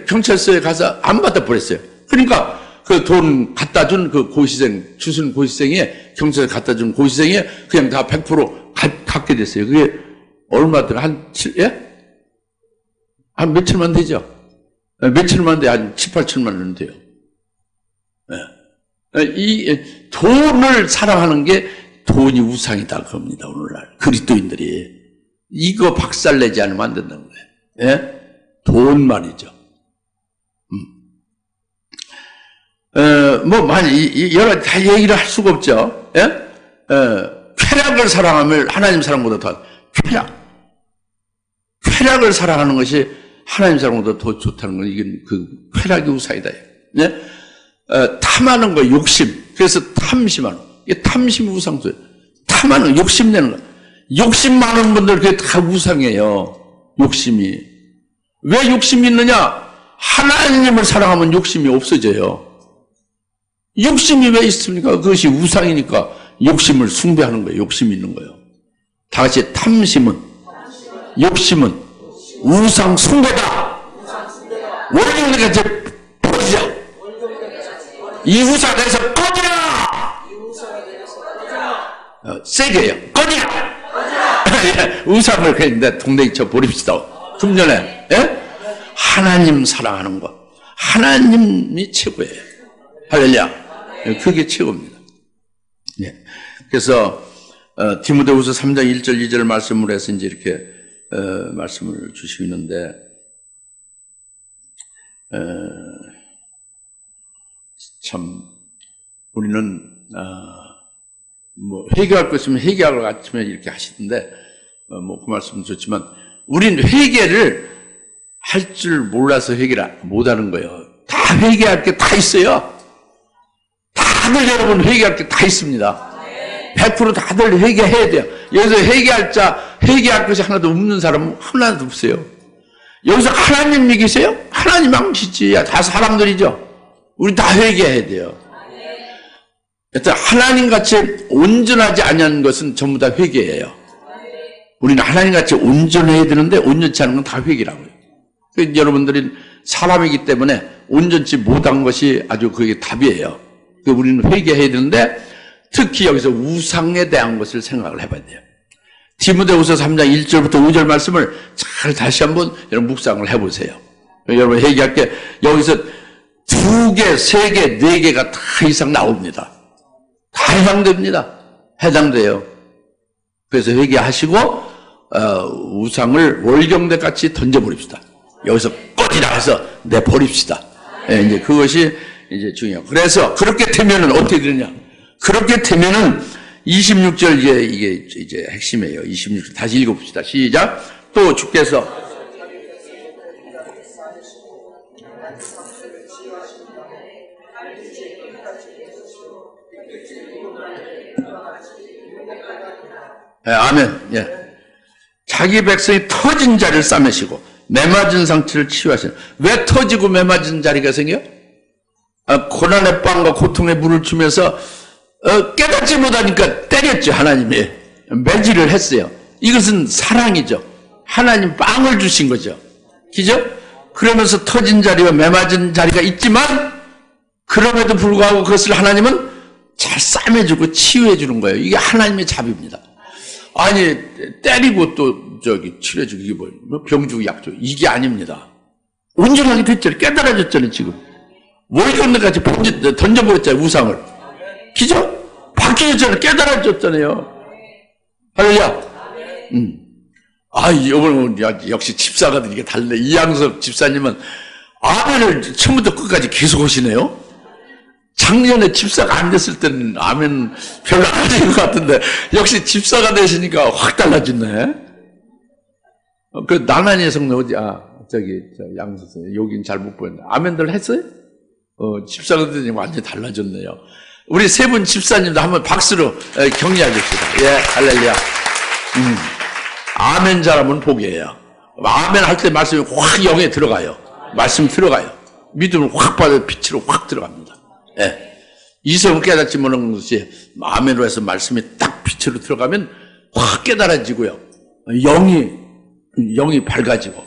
경찰서에 가서 안 받아버렸어요. 그러니까 그 돈 갖다 준 그 고시생, 주순 고시생이, 경찰에 갖다 준 고시생이 그냥 다 100% 갖게 됐어요. 그게 얼마든 한 몇천만 되죠? 몇천만 돼, 한 7, 8천만 원 돼요. 이 돈을 사랑하는 게 돈이 우상이다 그럽니다, 오늘날. 그리스도인들이. 이거 박살내지 않으면 안 된다는 거예요. 예? 돈 말이죠. 많이, 여러 다 얘기를 할 수가 없죠. 예? 쾌락을 사랑하면 하나님 사랑보다 더, 쾌락을 사랑하는 것이 하나님 사랑보다 더 좋다는 건 이게 그 쾌락이 우상이다. 예? 탐하는 거, 욕심. 그래서 탐심하는 거. 이게 탐심이 우상소예요. 탐하는 거, 욕심내는 거. 욕심 많은 분들 그게 다 우상이에요. 욕심이. 왜 욕심이 있느냐? 하나님을 사랑하면 욕심이 없어져요. 욕심이 왜 있습니까? 그것이 우상이니까 욕심을 숭배하는 거예요. 욕심이 있는 거예요. 다 같이 탐심은, 욕심은 우상 숭배다. 원흉내가 버리자. 이 우상에서 꺼져라. 세게 해요. 꺼져라. 우상을 그냥 동네에 쳐 버립시다. 금년에 하나님 사랑하는 것, 하나님이 최고예요. 할렐루야. 그게 최고입니다. 예. 그래서 디모데후서 3장 1절 2절 말씀을 해서 이제 이렇게 말씀을 주시고 있는데 참 우리는 회개할 것 있으면 회개하러 아침에 이렇게 하시던데 그 말씀은 좋지만 우리는 회개를 할 줄 몰라서 회개를 못하는 거예요. 다 회개할 게 다 있어요. 다들 여러분 회개할 게 다 있습니다. 100% 다들 회개해야 돼요. 여기서 회개할 것이 하나도 없는 사람은 하나도 없어요. 여기서 하나님 믿으세요? 하나님 안 믿지. 다 사람들이죠. 우리 다 회개해야 돼요. 여튼 하나님같이 온전하지 않은 것은 전부 다 회개예요. 우리는 하나님같이 온전해야 되는데 온전치 않은 건 다 회개라고요. 여러분들이 사람이기 때문에 온전치 못한 것이 아주 그게 답이에요. 우리는 회개해야 되는데 특히 여기서 우상에 대한 것을 생각을 해봐야 돼요. 디모데후서 3장 1절부터 5절 말씀을 잘 다시 한번 여러분 묵상을 해보세요. 여러분 회개할 게 여기서 2개, 3개, 4개가 다 이상 나옵니다. 다 해당됩니다. 해당돼요. 그래서 회개하시고 우상을 월경대 같이 던져버립시다. 여기서 꺼지라 해서 내버립시다. 예, 이제 그것이 이제 중요해요. 그래서 그렇게 되면은 어떻게 되느냐? 그렇게 되면은 26절 이게 이제 핵심이에요. 26절 다시 읽어봅시다. 시작. 또 주께서 예, 아멘. 예. 자기 백성이 터진 자리를 싸매시고 매맞은 상처를 치유하시는. 왜 터지고 매맞은 자리가 생겨? 고난의 빵과 고통의 물을 주면서 깨닫지 못하니까 때렸죠. 하나님이 매질을 했어요. 이것은 사랑이죠. 하나님 빵을 주신 거죠. 그죠? 그러면서 터진 자리와 매맞은 자리가 있지만 그럼에도 불구하고 그것을 하나님은 잘 싸매주고 치유해 주는 거예요. 이게 하나님의 자비입니다. 아니 때리고 또 치료해주고 이게 뭐 병주고 약주고 이게 아닙니다. 온전하게 됐잖아요. 깨달아졌잖아요. 지금 월급까지 던져버렸잖아요. 우상을. 그죠? 바뀌었잖아요. 깨달아졌잖아요. 할렐루야. 이번은 역시 집사가들 이게 달래. 이양섭 집사님은 아멘을 처음부터 끝까지 계속 하시네요. 작년에 집사가 안 됐을 때는 아멘 별로 안 하신 것 같은데 역시 집사가 되시니까 확 달라졌네. 그 나난이의 성도 어디 양수선 여긴 잘 못 보였네. 아멘들 했어요? 집사가 되니 완전히 달라졌네요. 우리 세 분 집사님도 한번 박수로 격려하십시다. 예, 할렐루야. 아멘 잘하면 복이에요. 아멘 할 때 말씀이 확 영에 들어가요. 말씀 들어가요. 믿음을 확 받아 빛으로 확 들어갑니다. 예. 이성을 깨닫지 못하는 것이 아멘으로 해서 말씀이 딱 빛으로 들어가면 확 깨달아지고요. 영이 밝아지고,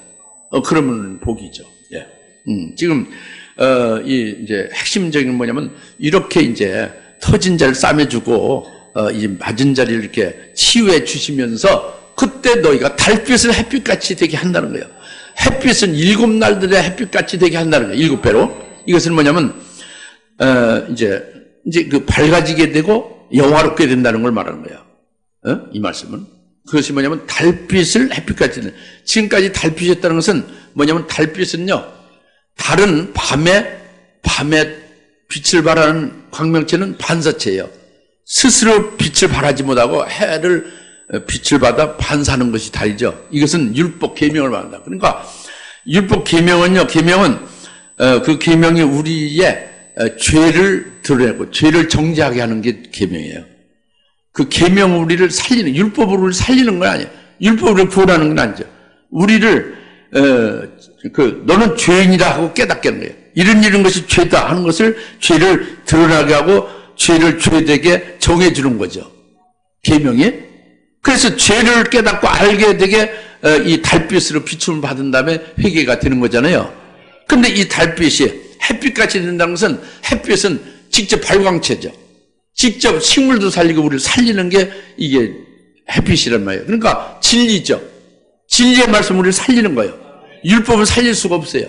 그러면 복이죠. 예. 지금, 이제 핵심적인 건 뭐냐면, 이렇게 이제 터진 자를 싸매주고, 이 맞은 자리를 이렇게 치유해 주시면서, 그때 너희가 달빛을 햇빛같이 되게 한다는 거예요. 햇빛은 7날들의 햇빛같이 되게 한다는 거예요. 7배로. 이것은 뭐냐면, 이제 그 밝아지게 되고 영화롭게 된다는 걸 말하는 거예요. 이 말씀은. 그것이 뭐냐면 달빛을 햇빛같이 되는. 지금까지 달빛이었다는 것은 뭐냐면 달빛은요, 다른 밤에 빛을 발하는 광명체는 반사체예요. 스스로 빛을 발하지 못하고 해를 빛을 받아 반사하는 것이 달이죠. 이것은 율법 계명을 말한다. 그러니까 율법 계명은요, 그 계명이 우리의 죄를 드러내고 죄를 정죄하게 하는 게 계명이에요. 그 계명 우리를 살리는, 율법으로 우리를 살리는 건 아니에요. 율법으로 구원하는 건 아니죠. 우리를 너는 죄인이라 하고 깨닫게 하는 거예요. 이런 것이 죄다 하는 것을 죄를 드러나게 하고 죄를 죄되게 정해주는 거죠. 계명이. 그래서 죄를 깨닫고 알게 되게 이 달빛으로 비춤을 받은 다음에 회개가 되는 거잖아요. 근데 이 달빛이 햇빛같이 된다는 것은, 햇빛은 직접 발광체죠. 직접 식물도 살리고 우리를 살리는 게 이게 햇빛이란 말이에요. 그러니까 진리죠. 진리의 말씀 우리를 살리는 거예요. 율법은 살릴 수가 없어요.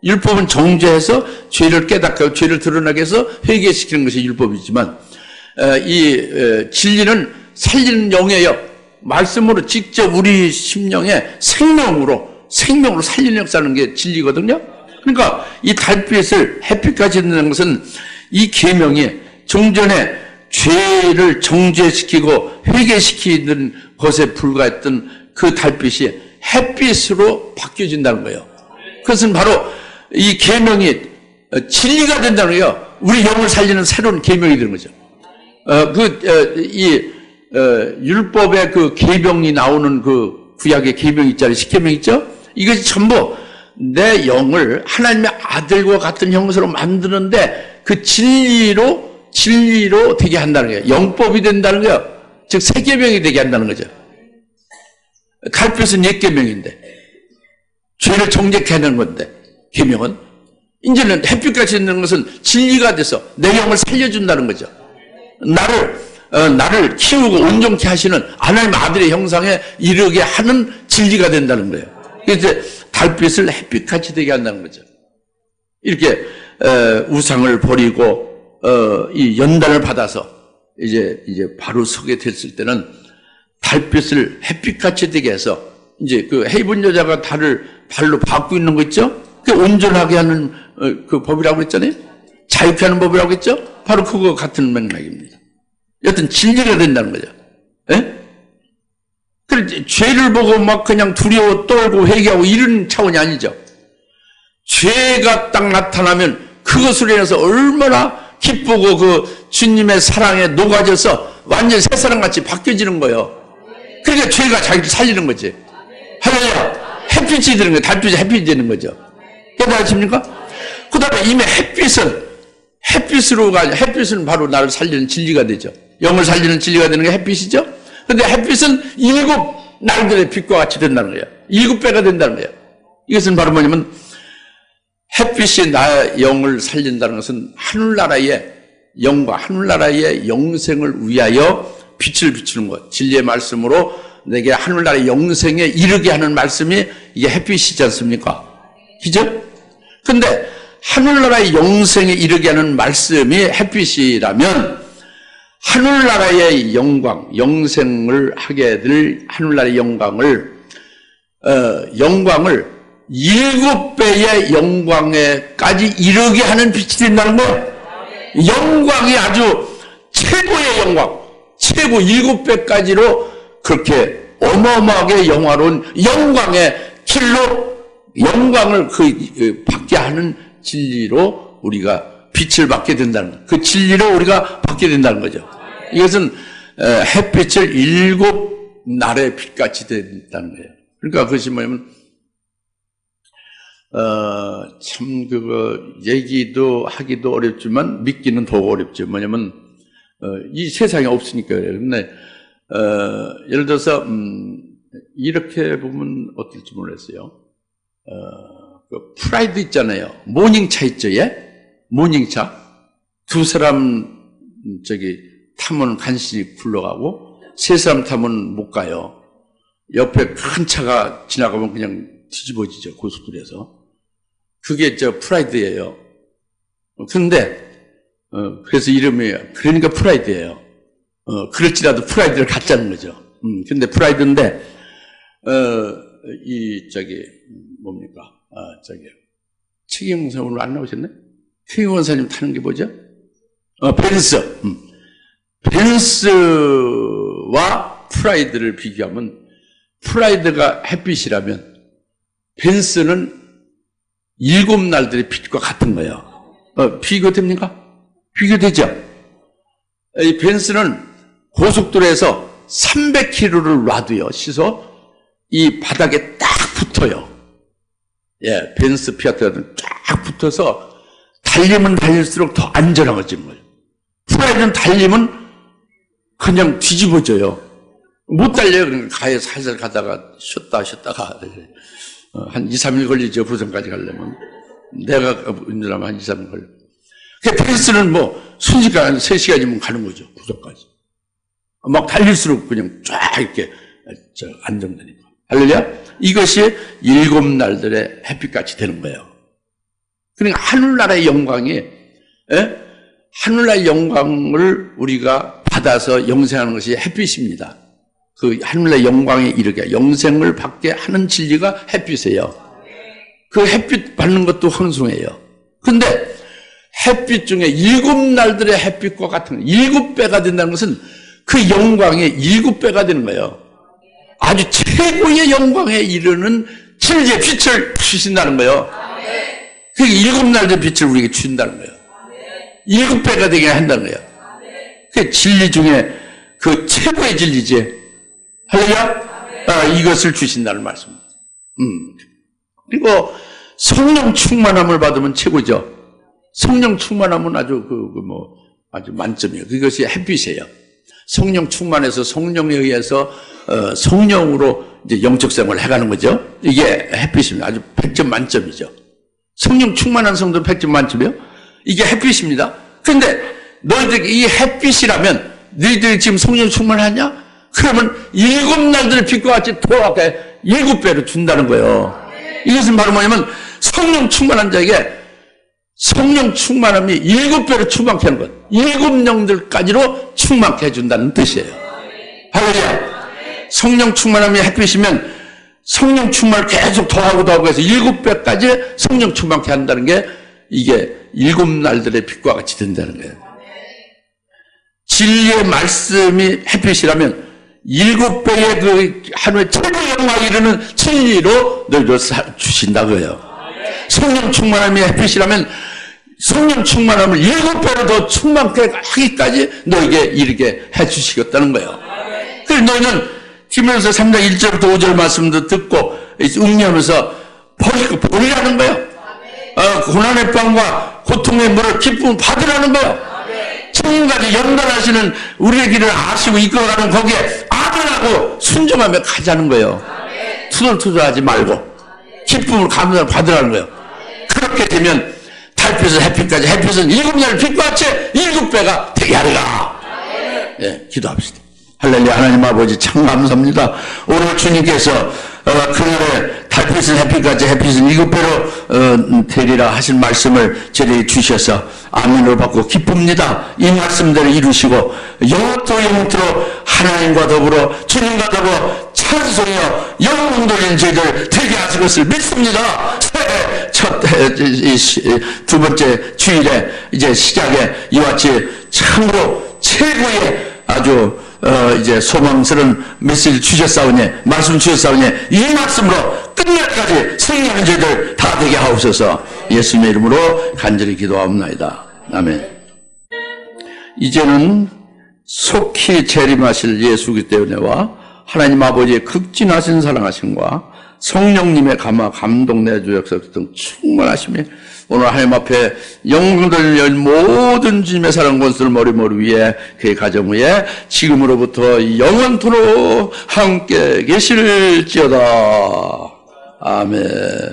율법은 정죄해서 죄를 깨닫고 죄를 드러나게 해서 회개시키는 것이 율법이지만, 이 진리는 살리는 영이에요. 말씀으로 직접 우리 심령에 생명으로 살리는 역사하는 게 진리거든요. 그러니까 이 달빛을 햇빛까지 있는 것은 이 계명이 종전에 죄를 정죄시키고 회개시키는 것에 불과했던 그 달빛이 햇빛으로 바뀌어진다는 거예요. 그것은 바로 이 계명이 진리가 된다는 거예요. 우리 영을 살리는 새로운 계명이 되는 거죠. 율법의 그 계명이 나오는 그 구약의 계명 있잖아요. 십계명 있죠? 이것이 전부 내 영을 하나님의 아들과 같은 형상으로 만드는데 그 진리로 되게 한다는 거예요. 영법이 된다는 거예요. 즉 세계명이 되게 한다는 거죠. 갈빛은 옛계명인데 죄를 정죄케 하는 건데 계명은 이제는 햇빛같이 있는 것은 진리가 돼서 내 영을 살려준다는 거죠. 나를 키우고 온전케 하시는 하나님 아들의 형상에 이르게 하는 진리가 된다는 거예요. 그래서 달빛을 햇빛같이 되게 한다는 거죠. 이렇게 우상을 버리고 이 연단을 받아서 이제 바로 서게 됐을 때는 달빛을 햇빛같이 되게 해서 이제 그 헤이븐 여자가 달을 발로 밟고 있는 거 있죠? 그 온전하게 하는 그 법이라고 했잖아요. 자유케 하는 법이라고 했죠? 바로 그거 같은 맥락입니다. 여튼 진리가 된다는 거죠. 예? 그래, 죄를 보고 막 그냥 두려워 떨고 회개하고 이런 차원이 아니죠. 죄가 딱 나타나면 그것으로 인해서 얼마나 기쁘고 그 주님의 사랑에 녹아져서 완전 새 사람같이 바뀌어지는 거예요. 그러니까 죄가 자기를 살리는 거지. 할렐루야. 햇빛이 되는 거예요. 달빛이 햇빛이 되는 거죠. 깨달으십니까? 그 다음에 이미 햇빛은 바로 나를 살리는 진리가 되죠. 영을 살리는 진리가 되는 게 햇빛이죠. 근데 햇빛은 7 날들의 빛과 같이 된다는 거예요. 7배가 된다는 거예요. 이것은 바로 뭐냐면 햇빛이 나의 영을 살린다는 것은 하늘나라의 영과 하늘나라의 영생을 위하여 빛을 비추는 것. 진리의 말씀으로 내게 하늘나라의 영생에 이르게 하는 말씀이 이게 햇빛이지 않습니까? 그죠? 근데 하늘나라의 영생에 이르게 하는 말씀이 햇빛이라면 하늘나라의 영광, 영생을 하게 될 하늘나라의 영광을 7배의 영광에까지 이르게 하는 빛이 된다는 거예요. 영광이 아주 최고의 영광, 최고 7배까지로 그렇게 어마어마하게 영화로운 영광의 길로 영광을 받게 하는 진리로 우리가 빛을 받게 된다는 거예요. 그 진리로 우리가 받게 된다는 거죠. 이것은 햇빛을 7 날의 빛같이 된다는 거예요. 그러니까 그것이 뭐냐면 참 그거 얘기도 하기도 어렵지만 믿기는 더 어렵죠. 뭐냐면 이 세상에 없으니까 그래요. 근데 예를 들어서 이렇게 보면 어떨지 모르겠어요. 그 프라이드 있잖아요. 모닝차 있죠, 예? 모닝차. 2 사람 타면 간신히 굴러가고 3 사람 타면 못 가요. 옆에 큰 차가 지나가면 그냥 뒤집어지죠, 고속도로에서. 그게 프라이드예요. 그런데 그래서 이름이 그러니까 프라이드예요. 그럴지라도 프라이드를 갖자는 거죠. 근데 프라이드인데 뭡니까? 최경영 오늘 안 나오셨네? 최경영 원사님 타는 게 뭐죠? 벤츠. 벤츠와 프라이드를 비교하면 프라이드가 햇빛이라면 벤츠는 7 날들의 빛과 같은 거예요. 비교됩니까? 비교되죠? 이 벤츠는 고속도로에서 300km를 놔도요, 시속 이 바닥에 딱 붙어요. 예, 벤츠 피아트는 쫙 붙어서 달리면 달릴수록 더 안전하거든요. 프라이드는 달리면 그냥 뒤집어져요. 못 달려요. 그러니까 가에 살살 가다가 쉬었다가 한 2, 3일 걸리죠. 부산까지 가려면. 내가 운전하면 한 2, 3일 걸려. 벤츠는 순식간에 3시간이면 가는 거죠. 부산까지. 막 달릴수록 그냥 쫙 이렇게 안정되니까. 할렐루야? 이것이 7 날들의 햇빛같이 되는 거예요. 그러니까 하늘나라의 영광이, 하늘나라의 영광을 우리가 받아서 영생하는 것이 햇빛입니다. 그 하늘나라의 영광에 이르게 영생을 받게 하는 진리가 햇빛이에요. 그 햇빛 받는 것도 황송해요. 근데 햇빛 중에 7 날들의 햇빛과 같은 7배가 된다는 것은 그 영광의 7배가 되는 거예요. 아주 최고의 영광에 이르는 진리의 빛을 주신다는 거예요. 그 7 날들의 빛을 우리에게 주신다는 거예요. 7배가 되게 한다는 거예요. 그 진리 중에 그 최고의 진리지. 할렐루야? 이것을 주신다는 말씀입니다. 그리고 성령 충만함을 받으면 최고죠. 성령 충만함은 아주 아주 만점이에요. 그것이 햇빛이에요. 성령 충만해서 성령에 의해서 성령으로 이제 영적 생활을 해가는 거죠. 이게 햇빛입니다. 아주 100점 만점이죠. 성령 충만한 성도는 100점 만점이에요. 이게 햇빛입니다. 그런데 너희들이 이 햇빛이라면 너희들이 지금 성령 충만하냐? 그러면 7 날들의 빛과 같이 돌아가게 7배로 준다는 거예요. 이것은 바로 뭐냐면 성령 충만한 자에게 성령 충만함이 7배로 충만케 하는 것. 7 영들까지로 충만케 해준다는 뜻이에요. 할렐루야. 성령 충만함이 햇빛이면 성령 충만을 계속 더하고 해서 7배까지 성령 충만케 한다는 게 이게 7 날들의 빛과 같이 된다는 거예요. 진리의 말씀이 햇빛이라면 7배의 그 하루의 최고 영광에 이르는 진리로 너희를 주신다고요. 성령 충만함이 햇빛이라면 성령 충만함을 7배로 더 충만케 하기까지 너에게 이르게 해주시겠다는 거예요. 그래서 너희는 디모데후서 3장 1절부터 5절 말씀도 듣고 응리하면서 버리라는 거예요. 고난의 빵과 고통의 물을 기쁨을 받으라는 거예요. 지금까지 연단하시는 우리의 길을 아시고 이끌어가는 거기에 아들하고 순종하며 가자는 거예요. 투덜투덜하지 말고 기쁨을 감사를 받으라는 거예요. 그렇게 되면 달빛에서 햇빛까지 햇빛은 7날 빛과 같이 7배가 되게 하리라. 예, 기도합시다. 할렐루야. 하나님 아버지 참 감사합니다. 오늘 주님께서 그날에 달빛은 햇빛까지 햇빛은 7배로 되리라 하신 말씀을 저에게 주셔서 아멘으로 받고 기쁩니다. 이 말씀대로 이루시고 영원토록 영원토록 하나님과 더불어 주님과 더불어 찬송하여 영혼 돌린 저희들 되게 하실 것을 믿습니다. 두 번째 주일에 이제 시작에 이와 같이 참으로 최고의 아주 이제 소망스러운 메시지 주셨사오니 말씀 주셨사오니 이 말씀으로 끝날까지 승리하는 저희들 다 되게 하옵소서. 예수님의 이름으로 간절히 기도하옵나이다. 아멘. 이제는 속히 재림하실 예수 그리스도의 은혜와 하나님 아버지의 극진하신 사랑하심과 성령님의 감동 내주 역사 등 충만하심이 오늘 하나님 앞에 영광을 열 모든 주님의 사랑 권수를 머리 위에 그의 가정 위에 지금으로부터 영원토록 함께 계실지어다. 아멘.